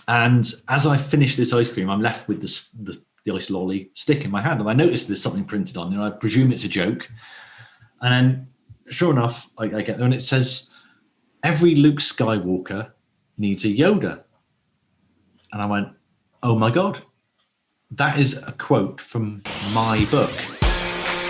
And as I finish this ice cream, I'm left with the ice lolly stick in my hand. And I noticed there's something printed on, I presume it's a joke. And then sure enough, I get there and it says, every Luke Skywalker needs a Yoda. And I went, oh my God, that is a quote from my book.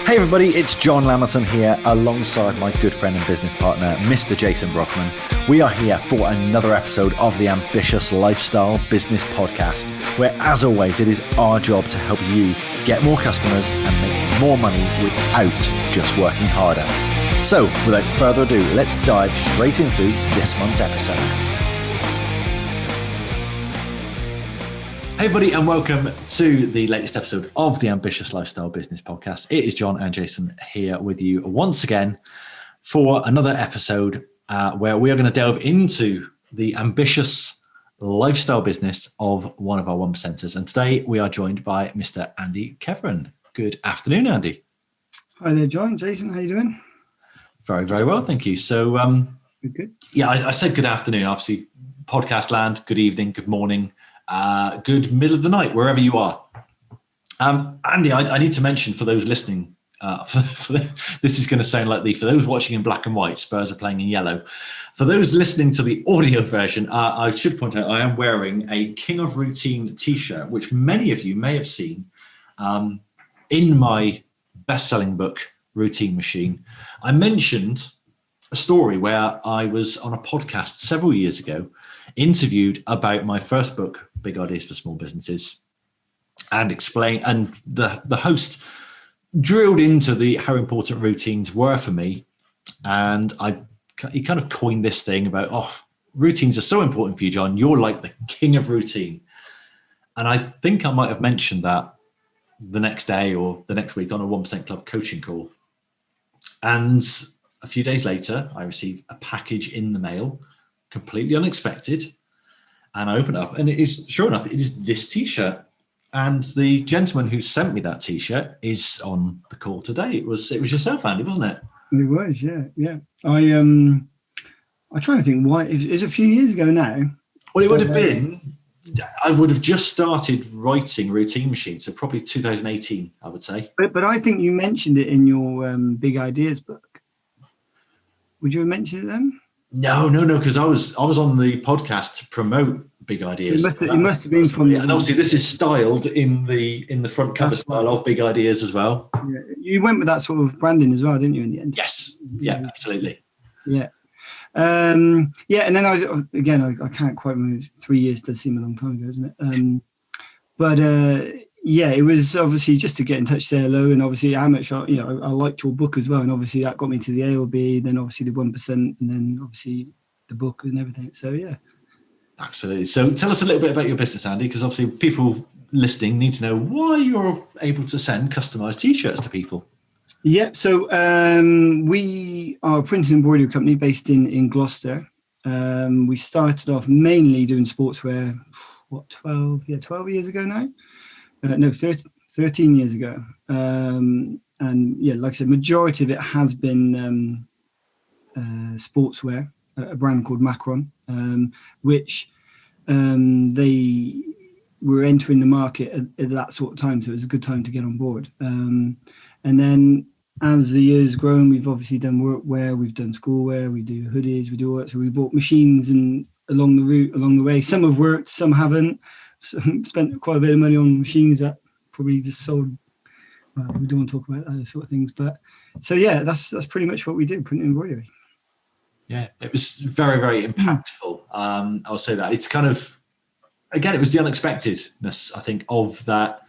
Hey everybody, it's John Lamilton here alongside my good friend and business partner, Mr. Jason Brockman. We are here for another episode of the Ambitious Lifestyle Business Podcast, where as always, it is our job to help you get more customers and make more money without just working harder. So without further ado, let's dive straight into this month's episode. Hey everybody, and welcome to the latest episode of the Ambitious Lifestyle Business Podcast. It is John and Jason here with you once again for another episode where we are going to delve into the ambitious lifestyle business of one of our 1%ers. And today we are joined by Mr. Andy Keveren. Good afternoon, Andy. Hi there, John. Jason, how you doing? Very, very well, thank you. So, good. Yeah, I said good afternoon. Obviously, podcast land, good evening, good morning. Good middle of the night, wherever you are. Andy, I need to mention for those listening, this is going to sound like for those watching in black and white, Spurs are playing in yellow. For those listening to the audio version, I should point out I am wearing a King of Routine t-shirt, which many of you may have seen in my best-selling book, Routine Machine. I mentioned a story where I was on a podcast several years ago, interviewed about my first book, Big Ideas for Small Businesses, and the host drilled into how important routines were for me. And he kind of coined this thing about, routines are so important for you, John. You're like the king of routine. And I think I might have mentioned that the next day or the next week on a 1% Club coaching call. And a few days later, I received a package in the mail, completely unexpected. And I open up and it is, sure enough, it is this t-shirt. And the gentleman who sent me that t-shirt is on the call today. It was yourself, Andy, wasn't it? It was, yeah. I'm trying to think why. It's a few years ago now. Well, it would have been, I would have just started writing Routine Machine. So probably 2018, I would say. But I think you mentioned it in your Big Ideas book. Would you have mentioned it then? No, because I was on the podcast to promote Big Ideas. It must have been from. And obviously, this is styled in the front cover style of Big Ideas as well. Yeah. You went with that sort of branding as well, didn't you? In the end. Yes. Yeah. Absolutely. Yeah. And then I can't quite remember. 3 years does seem a long time ago, isn't it? It was obviously just to get in touch, say hello, and obviously how much I liked your book as well, and obviously that got me to the ALB, then obviously the 1%, and then obviously the book and everything. So yeah, absolutely. So tell us a little bit about your business, Andy, because obviously people listening need to know why you're able to send customized t-shirts to people. Yeah, so we are a printing and embroidery company based in Gloucester. We started off mainly doing sportswear. 12 years ago now. 13 years ago. And yeah, like I said, majority of it has been sportswear, a brand called Macron, which they were entering the market at that sort of time. So it was a good time to get on board. And then as the years grown, we've obviously done workwear, we've done schoolwear, we do hoodies, we do work. So we bought machines and along the way. Some have worked, some haven't. Spent quite a bit of money on machines that probably just sold. Well, we don't want to talk about those sort of things, but so yeah, that's pretty much what we do, print and embroidery. Yeah, it was very, very impactful. I'll say that it's kind of, again, it was the unexpectedness, I think, of that.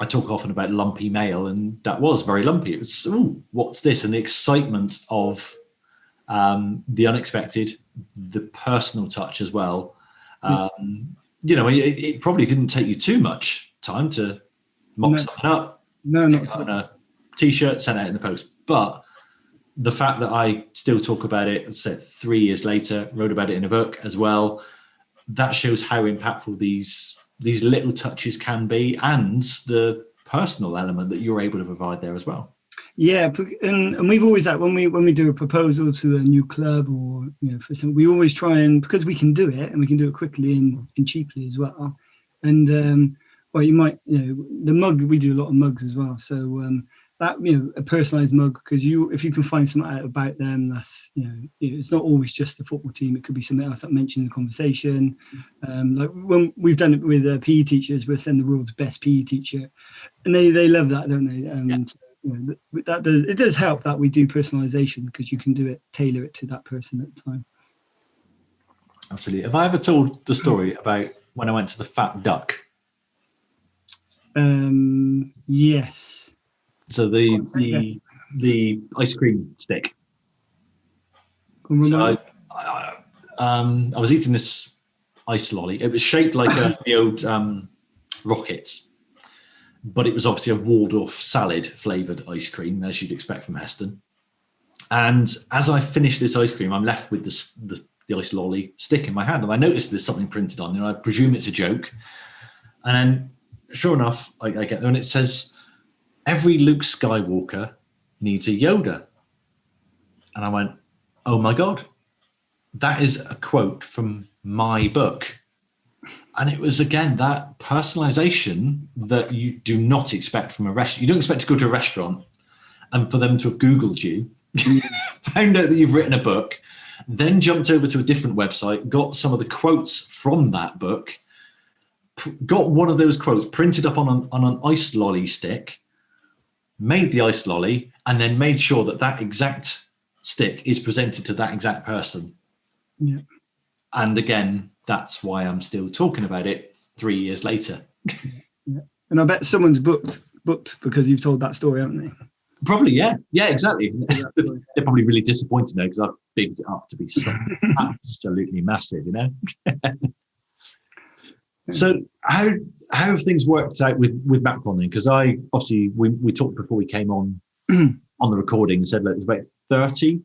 I talk often about lumpy mail, and that was very lumpy. It was, what's this? And the excitement of the unexpected, the personal touch as well. It probably didn't take you too much time to mock something up. No, not on a t-shirt, sent out in the post. But the fact that I still talk about it, as I said, 3 years later, wrote about it in a book as well, that shows how impactful these little touches can be, and the personal element that you're able to provide there as well. Yeah, and we've always that when we do a proposal to a new club or for something, we always try and because we can do it and we can do it quickly and cheaply as well. And well, you might the mug, we do a lot of mugs as well. So that a personalised mug, because if you can find something out about them, that's it's not always just the football team. It could be something else that mentioned in the conversation. Like when we've done it with PE teachers, we'll send the world's best PE teacher, and they love that, don't they? So, it does help that we do personalization because you can tailor it to that person at the time. Absolutely. Have I ever told the story about when I went to the Fat Duck? Yes. So the ice cream stick. So I was eating this ice lolly. It was shaped like the old rockets, but it was obviously a Waldorf salad flavoured ice cream, as you'd expect from Heston. And as I finished this ice cream, I'm left with the ice lolly stick in my hand, and I noticed there's something printed on it. I presume it's a joke. And then, sure enough, I get there, and it says, "Every Luke Skywalker needs a Yoda." And I went, "Oh my God, that is a quote from my book." And it was, again, that personalization that you do not expect from a restaurant. You don't expect to go to a restaurant and for them to have Googled you, found out that you've written a book, then jumped over to a different website, got some of the quotes from that book, got one of those quotes printed up on an ice lolly stick, made the ice lolly, and then made sure that exact stick is presented to that exact person. Yeah. And again, that's why I'm still talking about it 3 years later. Yeah. And I bet someone's booked because you've told that story, haven't they? Probably, yeah. Yeah, exactly. They're probably really disappointed now because I've bigged it up to be so absolutely massive, So how have things worked out with Macron then? Because we talked before we came on the recording and said, look, there's about 30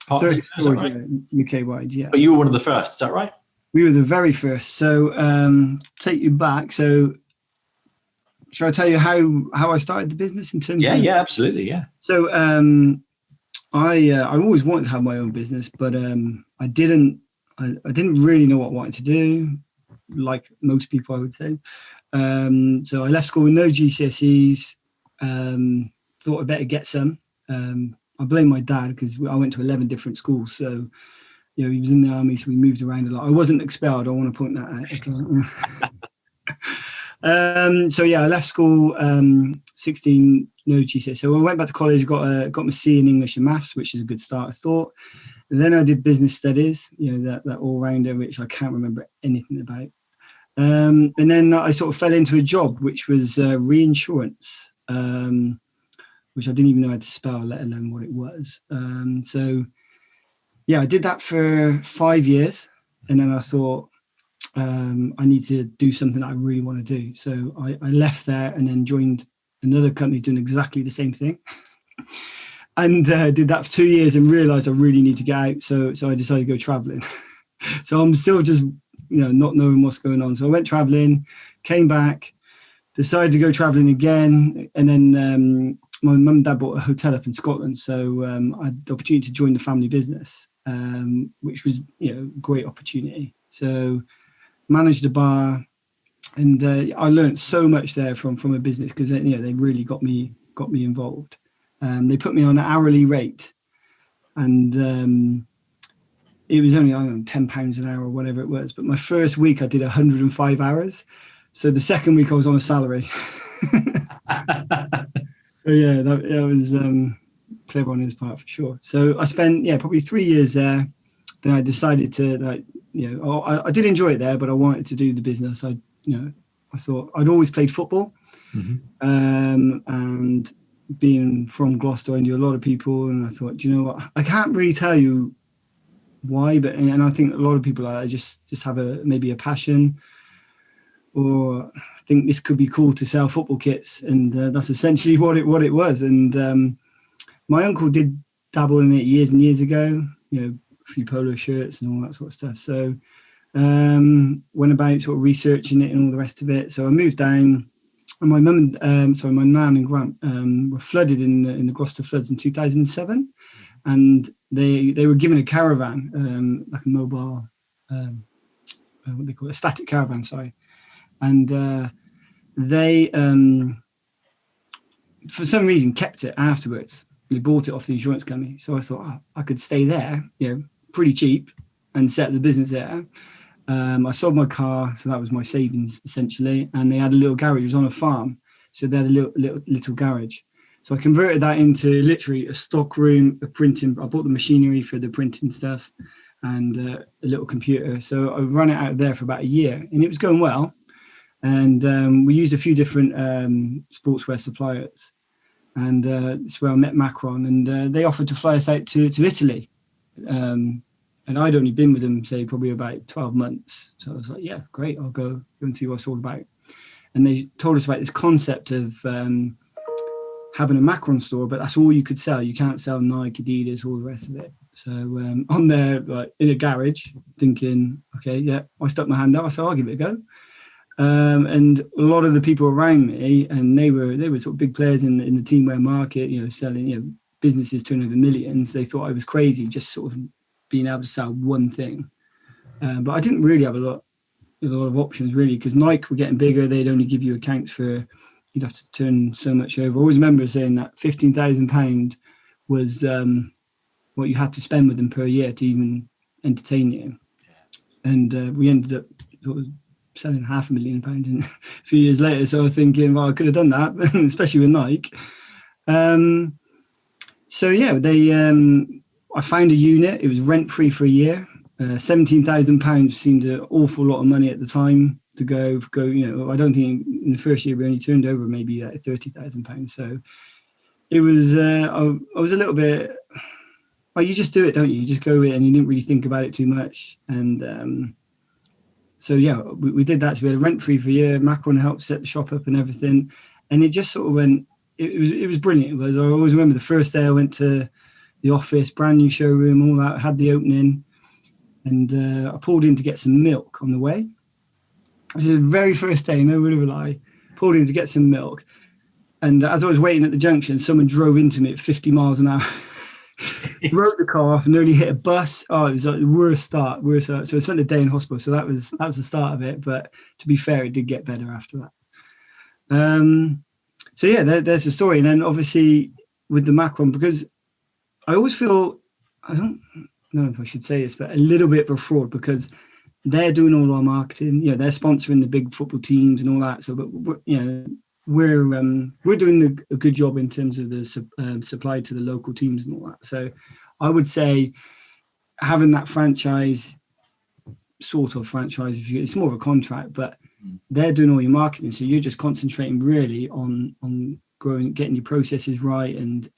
partners, is that right? UK wide, yeah. But you were one of the first, is that right? We were the very first. So take you back. So shall I tell you how I started the business in terms of... Yeah, absolutely, yeah. So I always wanted to have my own business, but I didn't really know what I wanted to do, like most people, I would say. So I left school with no GCSE's, thought I'd better get some. I blame my dad because I went to 11 different schools. So, he was in the army, so we moved around a lot. I wasn't expelled. I want to point that out. Okay. So yeah, I left school 16, no GCSE. So I went back to college, got my C in English and Maths, which is a good start, I thought. And then I did business studies, that all-rounder, which I can't remember anything about. And then I sort of fell into a job, which was reinsurance, which I didn't even know how to spell, let alone what it was. So yeah, I did that for 5 years. And then I thought, I need to do something that I really want to do. So I left there and then joined another company doing exactly the same thing. And did that for 2 years and realized I really need to get out. So I decided to go traveling. So I'm still just, not knowing what's going on. So I went traveling, came back, decided to go traveling again. And then my mum and dad bought a hotel up in Scotland. So I had the opportunity to join the family business, which was, a great opportunity. So managed a bar, and I learned so much there from a business because they really got me involved. They put me on an hourly rate, and it was only £10 an hour or whatever it was. But my first week I did 105 hours, so the second week I was on a salary. So yeah, that was clever on his part for sure. So I spent probably 3 years there. Then I decided to I did enjoy it there, but I wanted to do the business. I thought I'd always played football, and being from Gloucester, I knew a lot of people, and I thought, do you know what? I can't really tell you why, but and I think a lot of people just have maybe a passion, or think this could be cool to sell football kits, and that's essentially what it was. And my uncle did dabble in it years and years ago, a few polo shirts and all that sort of stuff. So went about sort of researching it and all the rest of it. So I moved down, And my mum, my nan and grand were flooded in the Gloucester floods in 2007, and they were given a caravan, like a mobile, what they call it, a static caravan, sorry, and they for some reason kept it afterwards. They bought it off the insurance company, so I thought I could stay there, pretty cheap, and set up the business there. I sold my car, so that was my savings essentially, and they had a little garage. It was on a farm, so they had a little garage. So I converted that into literally a stock room, a printing. I bought the machinery for the printing stuff, and a little computer. So I ran it out of there for about a year, and it was going well. And we used a few different sportswear suppliers, and it's where I met Macron, and they offered to fly us out to Italy. And I'd only been with them, say, probably about 12 months. So I was like, yeah, great, I'll go and see what it's all about. And they told us about this concept of having a Macron store, but that's all you could sell. You can't sell Nike, Adidas, all the rest of it. So I'm there, like, in a garage, thinking, okay, yeah, I stuck my hand out. I said, I'll give it a go. And a lot of the people around me, and they were sort of big players in the teamwear market, selling, businesses turning over millions. They thought I was crazy, just sort of being able to sell one thing. But I didn't really have a lot of options, really, because Nike were getting bigger. They'd only give you accounts for, you'd have to turn so much over. I always remember saying that £15,000 was what you had to spend with them per year to even entertain you. And we ended up sort of selling £500,000 a few years later. So I was thinking, well, I could have done that, especially with Nike. So yeah, I found a unit. It was rent-free for a year. £17,000 seemed an awful lot of money at the time to go. I don't think in the first year we only turned over maybe £30,000. So it was. I was a little bit. Well, you just do it, don't you? You just go in, and you didn't really think about it too much. And so yeah, we did that. So we had a rent-free for a year. Macron helped set the shop up and everything, and it just sort of went. It was brilliant. I always remember the first day I went to the office, brand new showroom, all that, had the opening, and I pulled in to get some milk on the way. This is the very first day, no word of a lie, pulled in to get some milk. And as I was waiting at the junction, someone drove into me at 50 miles an hour, wrote the car and nearly hit a bus. Oh, it was like the worst start. So I spent a day in hospital. So that was the start of it. But to be fair, it did get better after that. So yeah, there's the story. And then obviously with the Macron, because I always feel, I don't know if I should say this, but a little bit of a fraud, because they're doing all our marketing. They're sponsoring the big football teams and all that. So, but we're doing a good job in terms of the supply to the local teams and all that. So, I would say having that franchise, it's more of a contract, but they're doing all your marketing. So you're just concentrating really on growing, getting your processes right, and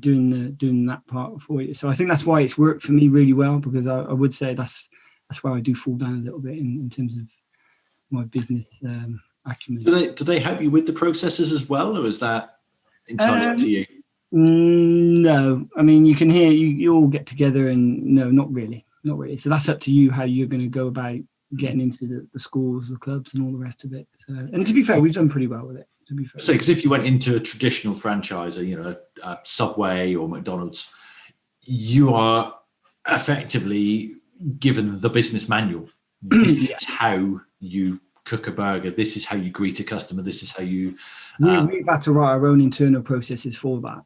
doing that part for you. So I think that's why it's worked for me really well, because I would say that's where I do fall down a little bit in terms of my business acumen. Do they help you with the processes as well, or is that entirely up to you? No, I mean, you can hear you all get together, and no, not really. So that's up to you how you're going to go about getting into the schools, the clubs, and all the rest of it. So, and to be fair, we've done pretty well with it. To be fair. So, because if you went into a traditional franchise, a Subway or McDonald's, you are effectively given the business manual. This is how you cook a burger. This is how you greet a customer. This is how you. We've had to write our own internal processes for that.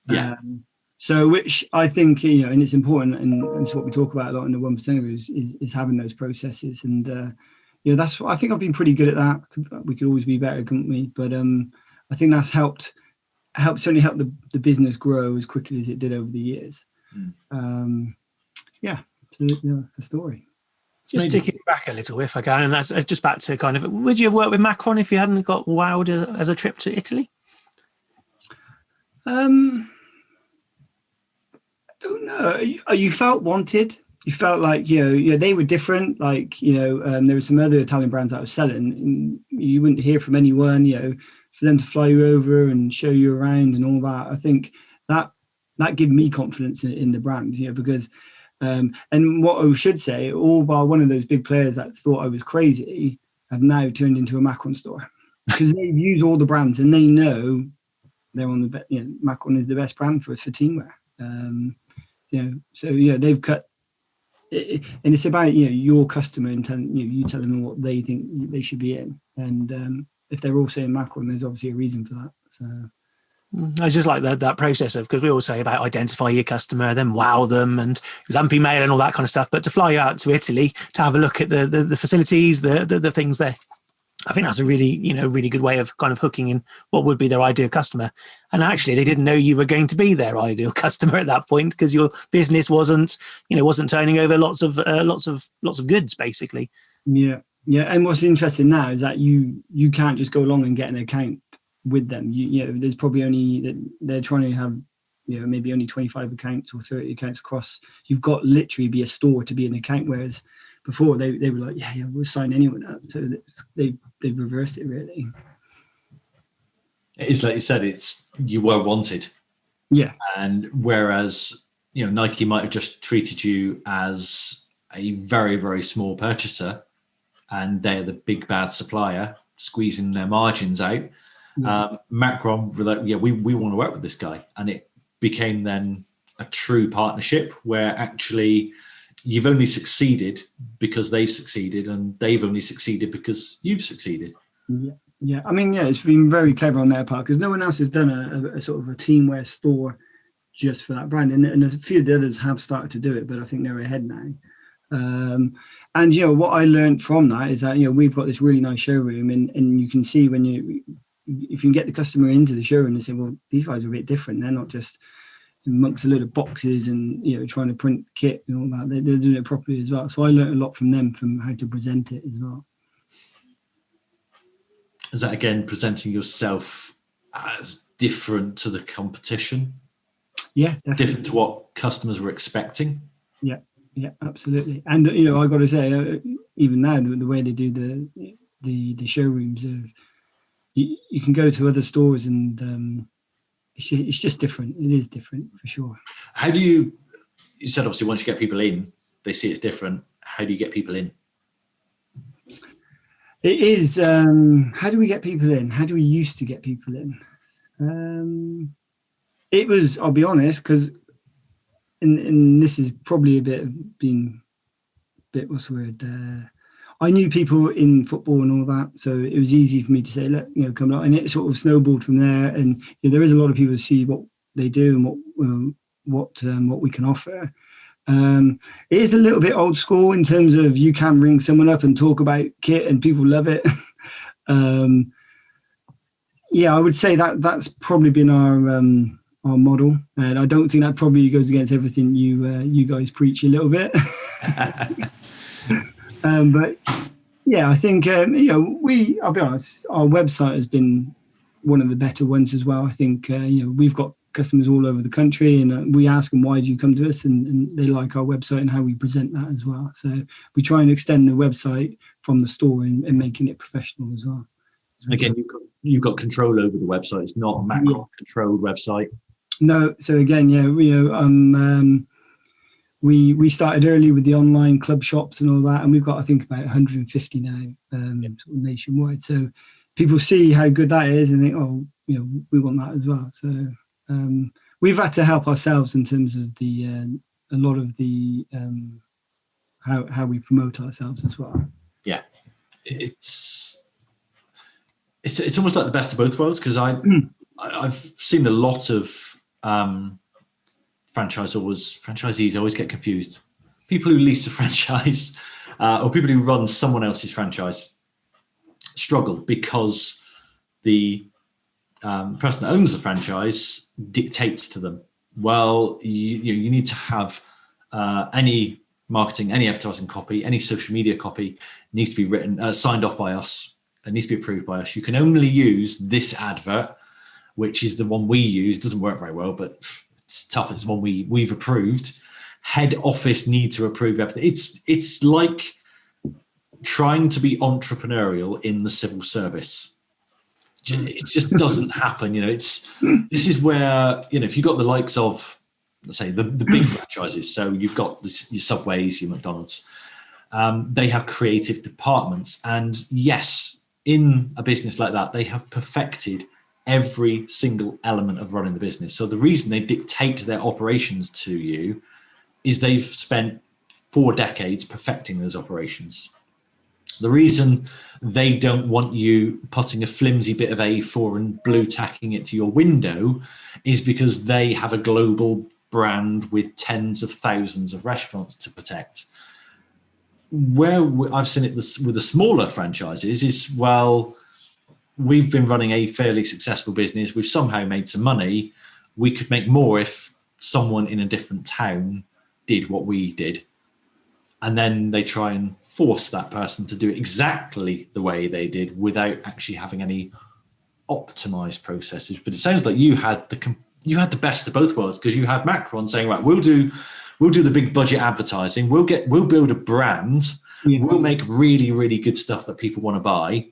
Yeah. So, which I think, and it's important, and it's what we talk about a lot in the 1%ers is having those processes. And, that's what I think I've been pretty good at that. We could always be better, couldn't we? But I think that's certainly helped the business grow as quickly as it did over the years. So that's the story. Just ticking back a little, if I can, and that's just back to kind of, would you have worked with Macron if you hadn't got wowed as a trip to Italy? I don't know. You felt wanted. You felt like, they were different. Like, there were some other Italian brands that I was selling, and you wouldn't hear from anyone, for them to fly you over and show you around and all that. I think that gave me confidence in the brand, because, and what I should say, all bar one of those big players that thought I was crazy have now turned into a Macron store. because they've used all the brands and they know they're on the best. You know, Macron is the best brand for teamwear. You know, so yeah, they've cut. And it's about your customer and you telling them what they think they should be in, and if they're all saying Macron, there's obviously a reason for that. So I just like that process of, because we all say about identify your customer, then wow them and lumpy mail and all that kind of stuff. But to fly out to Italy to have a look at the facilities, the things there, I think that's a really good way of kind of hooking in what would be their ideal customer. And actually, they didn't know you were going to be their ideal customer at that point, because your business wasn't turning over lots of goods, basically. Yeah. And what's interesting now is that you can't just go along and get an account with them. There's probably they're trying to have maybe only 25 accounts or 30 accounts across. You've got literally be a store to be an account, whereas before they were like, yeah, we'll sign anyone up. So they've reversed it, really. It is like you said, it's you were wanted. Yeah. And whereas, Nike might have just treated you as a very, very small purchaser and they're the big bad supplier squeezing their margins out. Macron were like, yeah, we want to work with this guy. And it became then a true partnership where actually you've only succeeded because they've succeeded, and they've only succeeded because you've succeeded. Yeah. I mean, it's been very clever on their part, because no one else has done a sort of a teamwear store just for that brand. And a few of the others have started to do it, but I think they're ahead now. And what I learned from that is that we've got this really nice showroom, and you can see if you can get the customer into the showroom and say, well, these guys are a bit different. They're not just amongst a load of boxes and trying to print kit and all that. They're doing it properly as well. So I learned a lot from them, from how to present it as well. Is that again presenting yourself as different to the competition? Yeah, definitely. Different to what customers were expecting? Yeah, absolutely. And I got to say, even now, the way they do the showrooms, you can go to other stores and it's just different. It is different for sure. How do you said obviously once you get people in, they see it's different. How do you get people in? It is, how do we get people in? How do we used to get people in? It was, I'll be honest, because, and this is probably what's the word? I knew people in football and all that, so it was easy for me to say, look, come along. And it sort of snowballed from there. And there is a lot of people who see what they do and what we can offer. It is a little bit old school in terms of you can ring someone up and talk about kit and people love it. I would say that's probably been our model, and I don't think that probably goes against everything you guys preach a little bit. But yeah, I think I'll be honest, our website has been one of the better ones as well. I think we've got customers all over the country, and we ask them, why do you come to us? And they like our website and how we present that as well. So we try and extend the website from the store and making it professional as well. Again, you've got control over the website. It's not a Macron controlled website. No. So again, we started early with the online club shops and all that, and we've got, I think, about 150 now, sort of nationwide. So people see how good that is and think, oh, we want that as well. So we've had to help ourselves in terms of a lot of the how we promote ourselves as well. Yeah, it's almost like the best of both worlds, because I've seen a lot of franchisees always get confused. People who lease a franchise or people who run someone else's franchise struggle because the person that owns the franchise dictates to them, well, you need to have any marketing, any advertising copy, any social media copy needs to be written, signed off by us. It needs to be approved by us. You can only use this advert, which is the one we use. It doesn't work very well, but it's tough. It's the one we've approved. Head office need to approve everything. It's like trying to be entrepreneurial in the civil service. It just doesn't happen. This is where, if you've got the likes of, let's say, the big franchises. So you've got your Subways, your McDonald's. They have creative departments, and yes, in a business like that, they have perfected every single element of running the business. So the reason they dictate their operations to you is they've spent 4 decades perfecting those operations. The reason they don't want you putting a flimsy bit of A4 and blue tacking it to your window is because they have a global brand with tens of thousands of restaurants to protect. Where I've seen it with the smaller franchises is, well, we've been running a fairly successful business. We've somehow made some money. We could make more if someone in a different town did what we did. And then they try and force that person to do it exactly the way they did without actually having any optimized processes. But it sounds like you had the best of both worlds, because you had Macron saying, right, we'll do the big budget advertising. We'll build a brand. Yeah. We'll make really, really good stuff that people want to buy.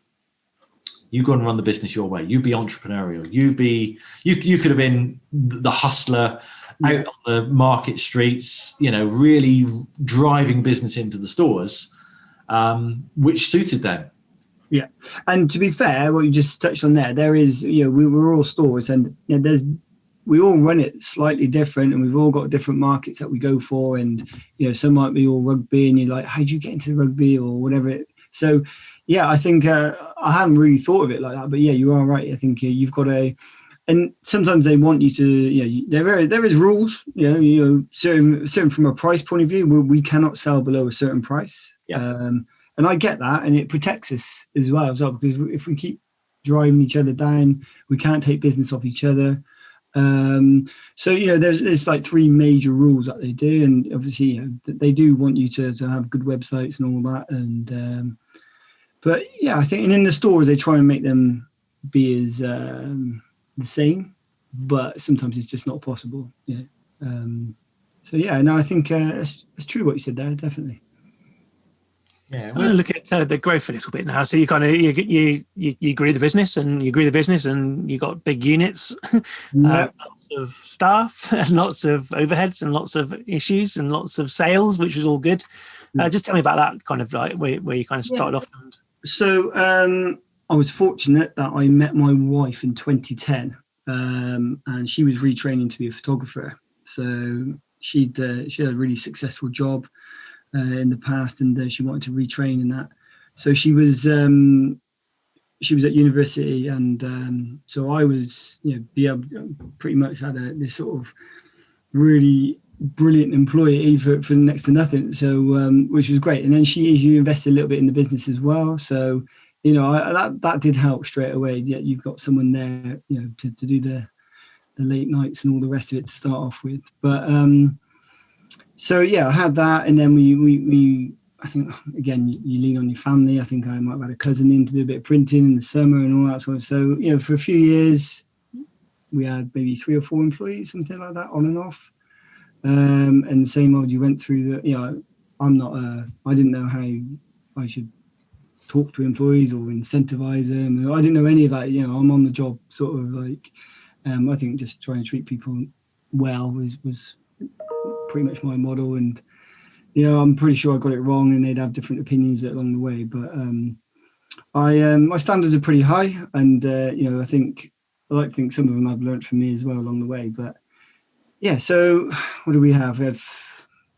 You go and run the business your way. You be entrepreneurial. You could have been the hustler out on the market streets, really driving business into the stores, which suited them. Yeah. And to be fair, what you just touched on there is, we're all stores, and we all run it slightly different, and we've all got different markets that we go for. And, some might be all rugby, and you're like, how do you get into the rugby or whatever? So, yeah, I think I hadn't really thought of it like that, but yeah, you are right. I think you've got and sometimes they want you to, there is rules, certain from a price point of view, we cannot sell below a certain price. Yeah. And I get that, and it protects us as well, because if we keep driving each other down, we can't take business off each other. So, there's like 3 major rules that they do, and obviously they do want you to have good websites and all that. And, but yeah, I think, and in the stores, they try and make them be as, the same, but sometimes it's just not possible. So yeah, no, I think it's true what you said there, definitely. Yeah, so I'm going to look at the growth a little bit now. So you kind of you grew the business, and you got big units, lots of staff, and lots of overheads, and lots of issues, and lots of sales, which was all good. Just tell me about that, kind of like where you kind of started off. So I was fortunate that I met my wife in 2010, and she was retraining to be a photographer. So she had a really successful job in the past, and she wanted to retrain in that. So she was at university, and so I was, pretty much had this sort of really brilliant employee for next to nothing. So which was great. And then she invested a little bit in the business as well. So that did help straight away. Yeah, you've got someone there, to do the late nights and all the rest of it to start off with. But so yeah, I had that, and then we I think, again, you lean on your family. I think I might have had a cousin in to do a bit of printing in the summer and all that sort of. So for a few years, we had maybe 3 or 4 employees, something like that, on and off. And the same old, you went through I didn't know how I should talk to employees or incentivize them. I didn't know any of that. I'm on the job sort of like, I think just trying to treat people well was pretty much my model. And, I'm pretty sure I got it wrong, and they'd have different opinions along the way. But my standards are pretty high, and, I like to think some of them I've learned from me as well along the way. But yeah, so what do we have? We have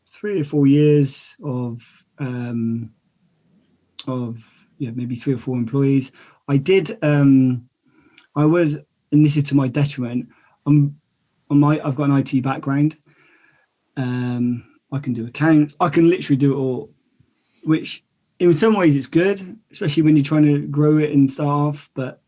3 or 4 years of maybe 3 or 4 employees. I did. I was, and this is to my detriment. I've got an IT background. I can do accounts. I can literally do it all, which in some ways it's good, especially when you're trying to grow it and start off. But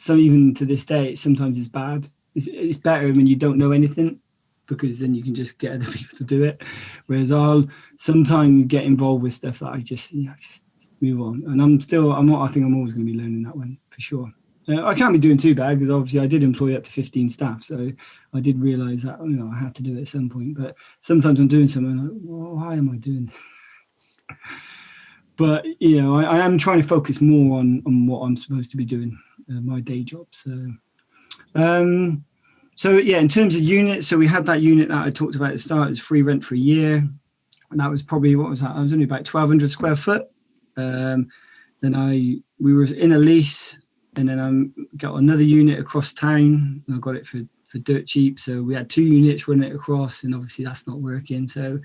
even to this day, sometimes it's bad. It's better when you don't know anything, because then you can just get other people to do it. Whereas I'll sometimes get involved with stuff that I just move on. And I think I'm always going to be learning that one for sure. I can't be doing too bad, because obviously I did employ up to 15 staff. So I did realize that, I had to do it at some point. But sometimes I'm doing something like, well, why am I doing this? But, I am trying to focus more on what I'm supposed to be doing, my day job. So yeah, in terms of units, so we had that unit that I talked about at the start. It was free rent for a year. And that was probably, what was that? I was only about 1,200 square foot. we were in a lease, and then I got another unit across town, and I got it for dirt cheap. So we had 2 units running it across, and obviously that's not working. So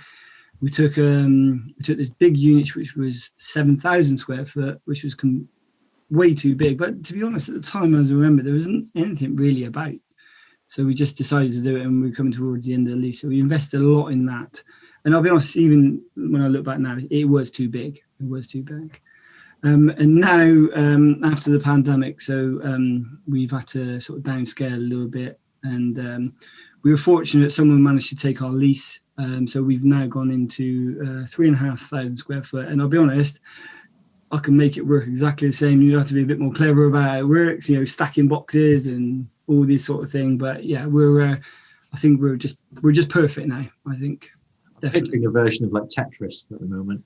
we took this big unit, which was 7,000 square foot, which was way too big. But to be honest, at the time, as I remember, there wasn't anything really about. So we just decided to do it, and we're coming towards the end of the lease. So we invested a lot in that. And I'll be honest, even when I look back now, it was too big. It was too big. And now, after the pandemic, so we've had to sort of downscale a little bit. And we were fortunate someone managed to take our lease. So we've now gone into 3,500 square foot. And I'll be honest, I can make it work exactly the same. You have to be a bit more clever about how it works, stacking boxes and all this sort of thing. But yeah, I think we're just perfect now, I think. Definitely. Picturing a version of like Tetris at the moment.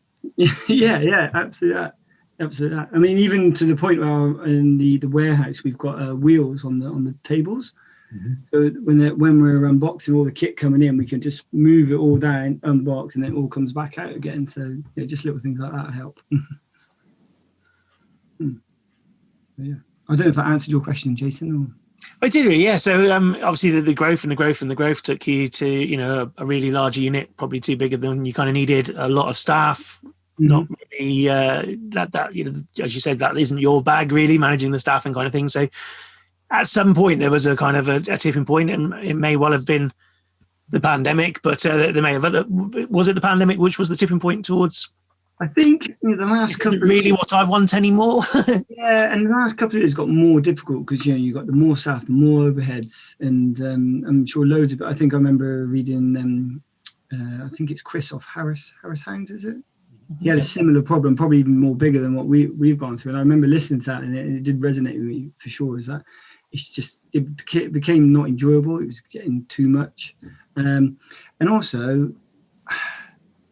yeah, absolutely. Absolutely. I mean, even to the point where in the warehouse, we've got wheels on the tables. Mm-hmm. So when we're unboxing all the kit coming in, we can just move it all down, unbox, and then it all comes back out again. So just little things like that help. Yeah. I don't know if I answered your question, Jason. Or... I did really, yeah. So obviously the growth took you to a really large unit, probably too big than you kind of needed. A lot of staff, mm-hmm. Not really that as you said, that isn't your bag really, managing the staff and kind of thing. So at some point there was a kind of a tipping point, and it may well have been the pandemic, but there may have was it the pandemic which was the tipping point towards? I think the last couple of really what I want anymore. Yeah, and the last couple of years got more difficult because you got the more staff, the more overheads, and I'm sure loads of it. I think I remember reading I think it's Chris off Harris Hounds, is it? He had a similar problem, probably even more bigger than what we've gone through. And I remember listening to that, and it did resonate with me for sure. Is that it became not enjoyable. It was getting too much, and also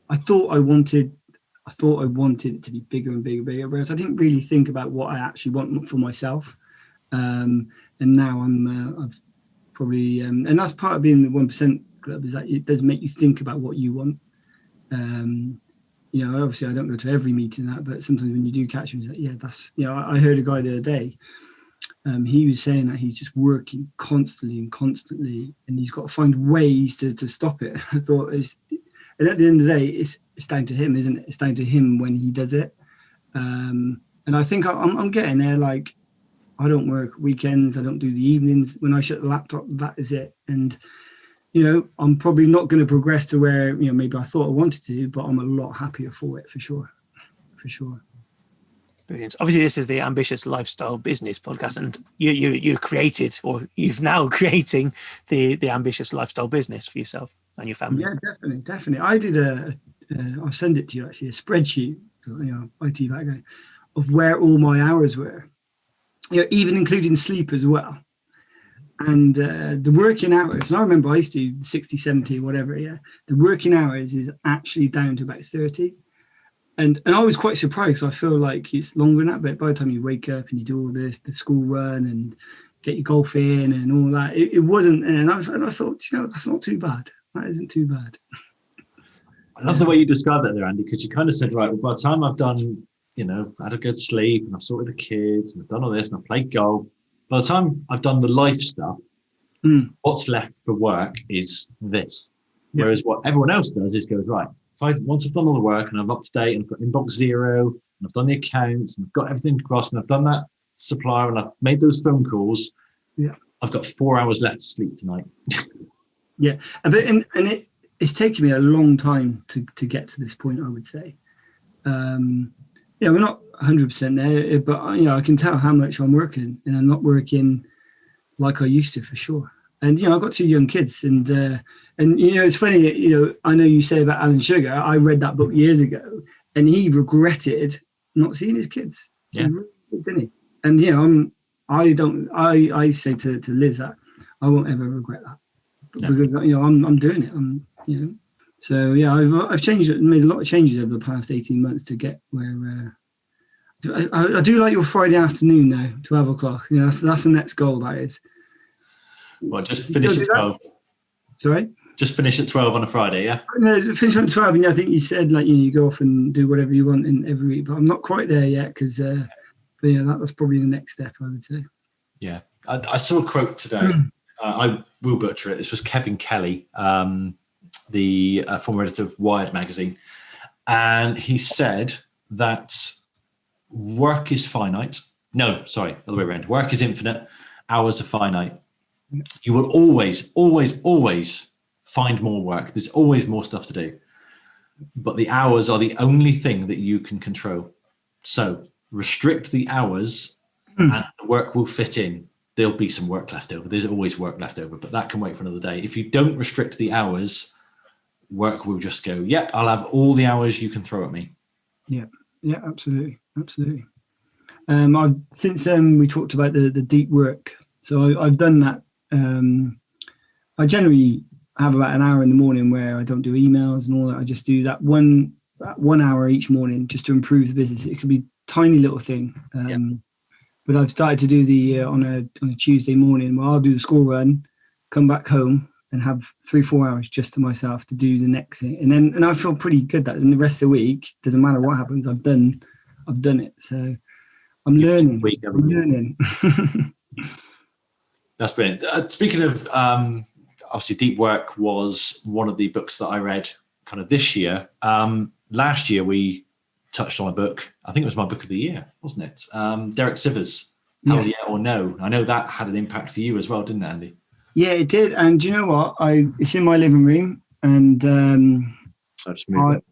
I thought I wanted it to be bigger and bigger, whereas I didn't really think about what I actually want for myself. And now I've probably, and that's part of being the 1% club, is that it does make you think about what you want. Obviously I don't go to every meeting but sometimes when you do catch me, that's, I heard a guy the other day, he was saying that he's just working constantly, and he's got to find ways to stop it. I thought and at the end of the day, it's down to him, isn't it? It's down to him when he does it. And I think I'm getting there. Like, I don't work weekends. I don't do the evenings. When I shut the laptop, that is it. And, I'm probably not going to progress to where, maybe I thought I wanted to, but I'm a lot happier for it, for sure. Brilliant. Obviously, this is the Ambitious Lifestyle Business Podcast, and you created, or you've now creating the Ambitious Lifestyle Business for yourself and your family. Yeah, definitely. I did I'll send it to you actually, a spreadsheet, IT background, of where all my hours were, even including sleep as well. And the working hours, and I remember I used to do 60, 70, whatever, the working hours is actually down to about 30. And I was quite surprised. I feel like it's longer than that, but by the time you wake up and you do all this, the school run and get your golf in and all that, it wasn't. And I thought, that's not too bad. That isn't too bad. I love the way you described that there, Andy, because you kind of said, right, well, by the time I've done, had a good sleep and I've sorted the kids and I've done all this and I've played golf, by the time I've done the life stuff, what's left for work is this. Yeah. Whereas what everyone else does is goes, right, once I've done all the work and I'm up to date and I've got inbox zero and I've done the accounts and I've got everything across and I've done that supplier and I've made those phone calls, I've got 4 hours left to sleep tonight. Yeah, and it's taken me a long time to get to this point, I would say. We're not 100% there, but I can tell how much I'm working, and I'm not working like I used to, for sure. And I've got 2 young kids, and it's funny. I know you say about Alan Sugar. I read that book years ago, and he regretted not seeing his kids. Yeah, didn't he? And I say to Liz that I won't ever regret that, because I'm doing it. So I've changed, made a lot of changes over the past 18 months to get where. I do like your Friday afternoon now, 12 o'clock. That's the next goal. That is. Well, just finish at 12. Sorry? Just finish at 12 on a Friday, yeah? No, finish on 12, and I think you said like you go off and do whatever you want in every week, but I'm not quite there yet because, that's probably the next step, I would say. Yeah, I saw a quote today. I will butcher it. This was Kevin Kelly, the former editor of Wired magazine, and he said that work is finite. No, sorry, other way around. Work is infinite. Hours are finite. You will always, always, always find more work. There's always more stuff to do. But the hours are the only thing that you can control. So restrict the hours and the work will fit in. There'll be some work left over. There's always work left over, but that can wait for another day. If you don't restrict the hours, work will just go, yep, I'll have all the hours you can throw at me. Yeah, absolutely. I've since we talked about the deep work. So I've done that. I generally have about an hour in the morning where I don't do emails and all that. I just do that one hour each morning just to improve the business. It could be a tiny little thing. But I've started to do the on a Tuesday morning where I'll do the school run, come back home and have 3-4 hours just to myself to do the next thing. And I feel pretty good that in the rest of the week, doesn't matter what happens, I've done it. So I'm learning. That's brilliant. Speaking of, obviously deep work was one of the books that I read kind of this year. Last year we touched on a book. I think it was my book of the year, wasn't it? Derek Sivers, Hell Yeah or No. I know that had an impact for you as well, didn't it, Andy? Yeah, it did. And do you know what? It's in my living room, and I just moved it.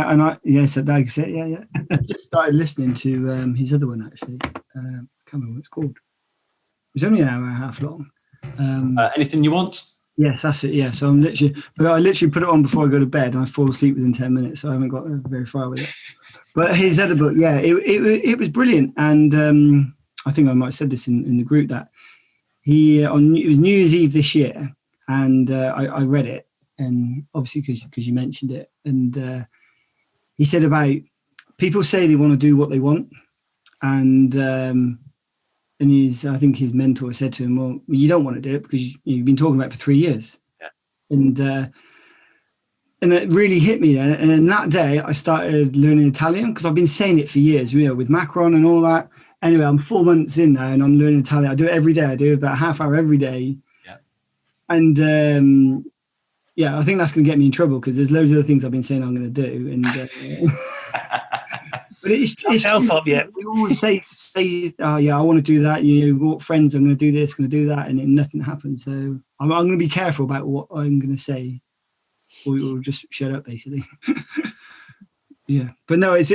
I just started listening to his other one actually. I can't remember what it's called. It's only an hour and a half long. Anything You Want? Yes, that's it. Yeah. So I literally put it on before I go to bed, and I fall asleep within 10 minutes. So I haven't got very far with it. But his other book, it was brilliant. And I think I might have said this in the group that it was New Year's Eve this year, and I read it, and obviously because you mentioned it, and he said about people say they want to do what they want, and I think his mentor said to him, well, you don't want to do it because you've been talking about it for 3 years. Yeah. And it really hit me then. And then that day I started learning Italian because I've been saying it for years, with Macron and all that. Anyway, I'm 4 months in now and I'm learning Italian. I do it every day. I do it about a half hour every day. Yeah. And I think that's going to get me in trouble because there's loads of other things I've been saying I'm going to do. And but it's self up yet. We always say, oh yeah, I want to do that. What friends, I'm going to do this, going to do that, and then nothing happens. So I'm going to be careful about what I'm going to say, or just shut up, basically. Yeah, but no, he's.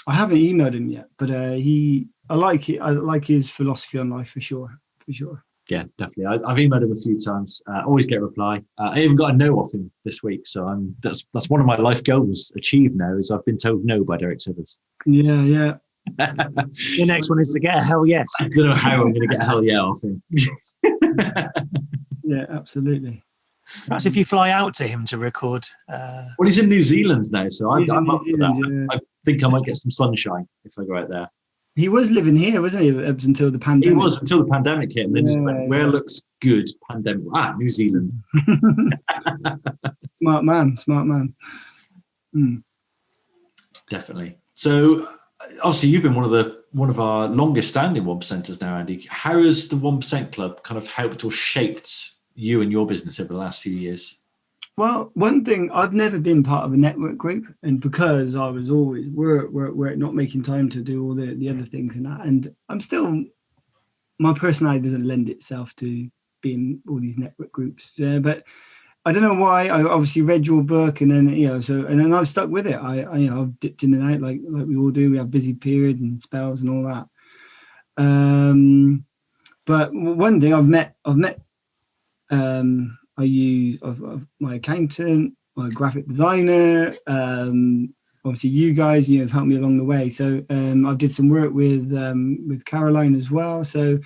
I haven't emailed him yet, but I like it. I like his philosophy on life for sure. Yeah, definitely. I've emailed him a few times. Always get a reply. I even got a no off him this week, so that's one of my life goals achieved now. Is I've been told no by Derek Sivers. Yeah. The next one is to get a hell yes. I don't know how I'm going to get a hell yeah off him. Yeah, absolutely. Perhaps if you fly out to him to record. Well, he's in New Zealand now, so I'm up for that. Yeah. I think I might get some sunshine if I go out there. He was living here, wasn't he, up until the pandemic? He was until the pandemic hit, and then just went, where looks good, pandemic? New Zealand. Smart man. Definitely. So, obviously, you've been one of our longest-standing 1%ers now, Andy. How has the 1% Club kind of helped or shaped you and your business over the last few years? Well, one thing, I've never been part of a network group, and because I was always work, not making time to do all the other things and that, and I'm still, my personality doesn't lend itself to being all these network groups. But I don't know why. I obviously read your book, and then and then I've stuck with it. I've dipped in and out like we all do. We have busy periods and spells and all that. But one thing I've met. I use of my accountant, my graphic designer, obviously you guys, have helped me along the way. So I did some work with Caroline as well. So,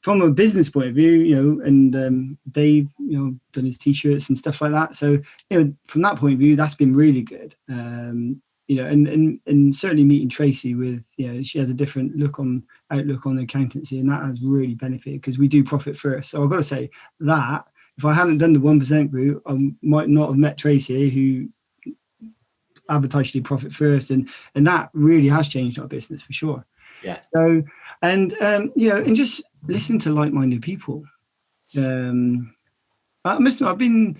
from a business point of view, and Dave, done his t-shirts and stuff like that. So, from that point of view, that's been really good. And certainly meeting Tracy with, she has a different outlook on accountancy, and that has really benefited because we do profit first. So I've got to say that if I hadn't done the 1% route, I might not have met Tracy, who advertised Profit First, and that really has changed our business for sure. Yeah. So, and and just listen to like-minded people. I must admit, I've been,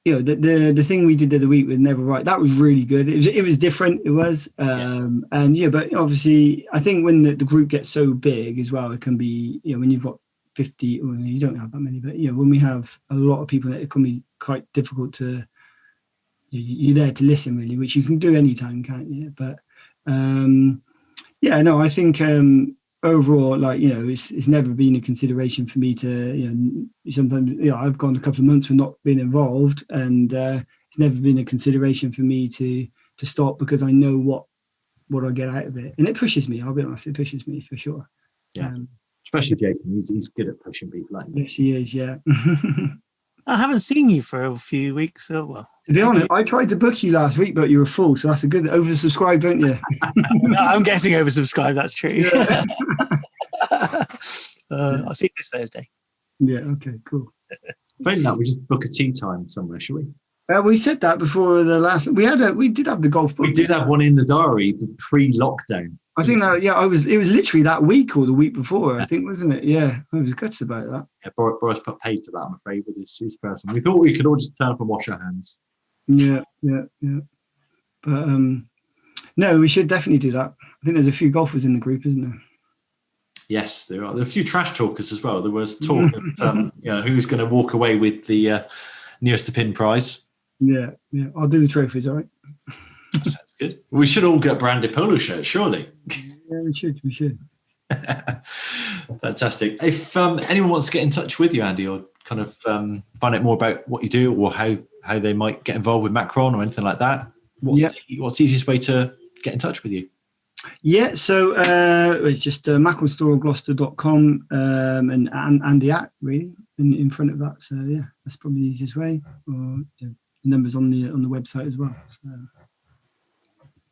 the thing we did the other week with Never Right, that was really good. It was different. It was, but obviously, I think when the group gets so big as well, it can be, when you've got 50, or you don't have that many, but when we have a lot of people, it can be quite difficult to. You're there to listen, really, which you can do anytime, can't you? But I think overall, it's never been a consideration for me to, sometimes, I've gone a couple of months with not being involved, and it's never been a consideration for me to stop, because I know what I get out of it, and it pushes me. I'll be honest, it pushes me for sure. Yeah, especially Jason. He's good at pushing people. Yes, he is. Yeah. I haven't seen you for a few weeks. So, well, to be honest, I tried to book you last week, but you were full. So that's a good oversubscribed, don't you? No, I'm guessing oversubscribed. That's true. Yeah. I'll see you this Thursday. Yeah. Okay. Cool. Failing that, we just book a tea time somewhere, shall we? We said that before the last. We did have the golf book. We did have one in the diary, the pre-lockdown. I think that, it was literally that week or the week before, I think, wasn't it? Yeah, I was gutted about that. Yeah, Boris put paid to that, I'm afraid, with his person. We thought we could all just turn up and wash our hands. Yeah. But no, we should definitely do that. I think there's a few golfers in the group, isn't there? Yes, there are. There are a few trash talkers as well. There was talk of who's going to walk away with the nearest to pin prize. Yeah. I'll do the trophies, all right? Sounds good. We should all get branded polo shirts, surely. Yeah, we should. Fantastic. If anyone wants to get in touch with you, Andy, or kind of find out more about what you do, or how they might get involved with Macron or anything like that, what's the easiest way to get in touch with you? Yeah, so it's just macronstoregloucester.com and Andy at, really, in front of that. So yeah, that's probably the easiest way. Or the numbers on the website as well. So.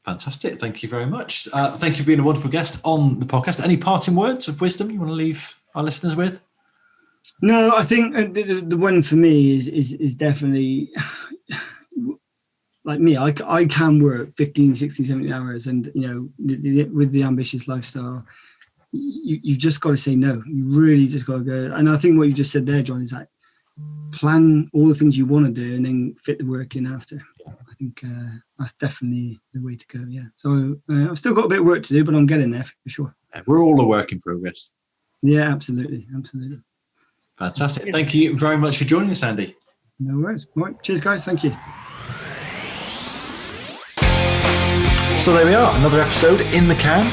Fantastic. Thank you very much. Thank you for being a wonderful guest on the podcast. Any parting words of wisdom you want to leave our listeners with? No, I think the one for me is definitely, like me, I can work 15, 16, 17 hours, and with the ambitious lifestyle, you've just got to say no. You really just got to go. And I think what you just said there, John, is like, plan all the things you want to do and then fit the work in after. I think that's definitely the way to go. Yeah. So I've still got a bit of work to do, but I'm getting there for sure. We're all a work in progress. Yeah, absolutely. Fantastic. Thank you very much for joining us, Andy. No worries. All right. Cheers, guys. Thank you. So there we are, another episode in the can.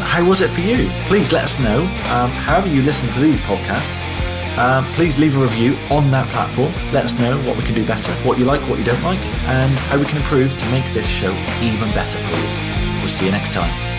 How was it for you? Please let us know. However you listen to these podcasts, please leave a review on that platform. Let us know what we can do better, what you like, what you don't like, and how we can improve to make this show even better for you. We'll see you next time.